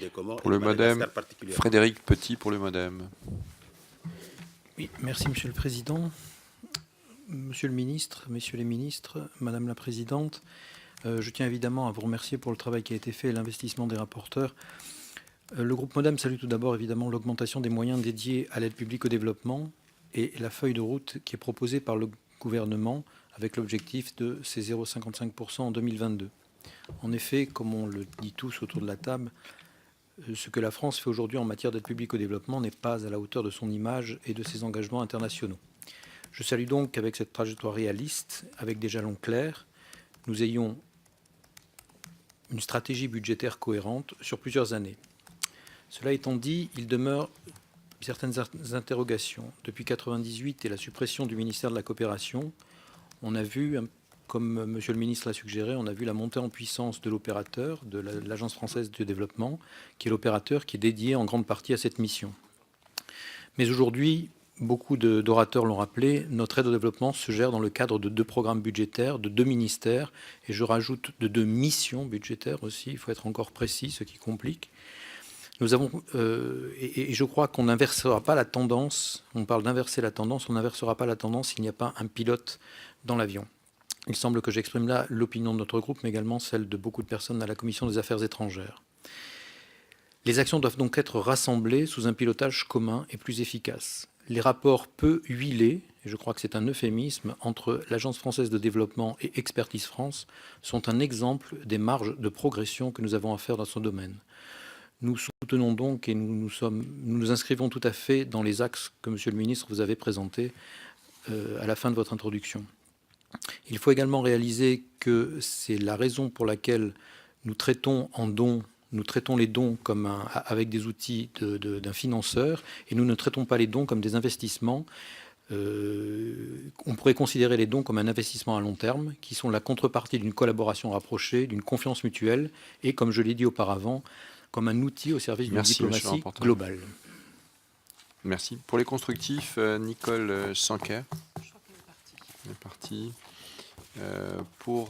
des Comores Pour et le de Madagascar MoDem, particulièrement. Frédéric Petit pour le MoDem. Oui, merci Monsieur le Président. Monsieur le Ministre, Messieurs les Ministres, Madame la Présidente, je tiens évidemment à vous remercier pour le travail qui a été fait et l'investissement des rapporteurs. Le groupe MoDem salue tout d'abord évidemment l'augmentation des moyens dédiés à l'aide publique au développement et la feuille de route qui est proposée par le gouvernement avec l'objectif de ces 0,55% en 2022. En effet, comme on le dit tous autour de la table, ce que la France fait aujourd'hui en matière d'aide publique au développement n'est pas à la hauteur de son image et de ses engagements internationaux. Je salue donc qu'avec cette trajectoire réaliste, avec des jalons clairs, nous ayons une stratégie budgétaire cohérente sur plusieurs années. Cela étant dit, il demeure certaines interrogations. Depuis 1998 et la suppression du ministère de la Coopération, on a vu, comme Monsieur le ministre l'a suggéré, on a vu la montée en puissance de l'opérateur, de l'Agence française de développement, qui est l'opérateur qui est dédié en grande partie à cette mission. Mais aujourd'hui, beaucoup d'orateurs l'ont rappelé, notre aide au développement se gère dans le cadre de 2 programmes budgétaires, de 2 ministères, et je rajoute de 2 missions budgétaires aussi, il faut être encore précis, ce qui complique. Nous avons, et je crois qu'on n'inversera pas la tendance, on parle d'inverser la tendance, on n'inversera pas la tendance s'il n'y a pas un pilote dans l'avion. Il semble que j'exprime là l'opinion de notre groupe, mais également celle de beaucoup de personnes à la Commission des Affaires étrangères. Les actions doivent donc être rassemblées sous un pilotage commun et plus efficace. Les rapports peu huilés, et je crois que c'est un euphémisme, entre l'Agence française de développement et Expertise France sont un exemple des marges de progression que nous avons à faire dans ce domaine. Nous soutenons donc et nous nous inscrivons tout à fait dans les axes que, Monsieur le Ministre, vous avez présentés à la fin de votre introduction. Il faut également réaliser que c'est la raison pour laquelle nous traitons les dons comme avec des outils d'un financeur et nous ne traitons pas les dons comme des investissements. On pourrait considérer les dons comme un investissement à long terme, qui sont la contrepartie d'une collaboration rapprochée, d'une confiance mutuelle et, comme je l'ai dit auparavant, comme un outil au service d'une diplomatie globale. Merci. Pour les constructifs, Nicole Sanquer. Elle est partie. Pour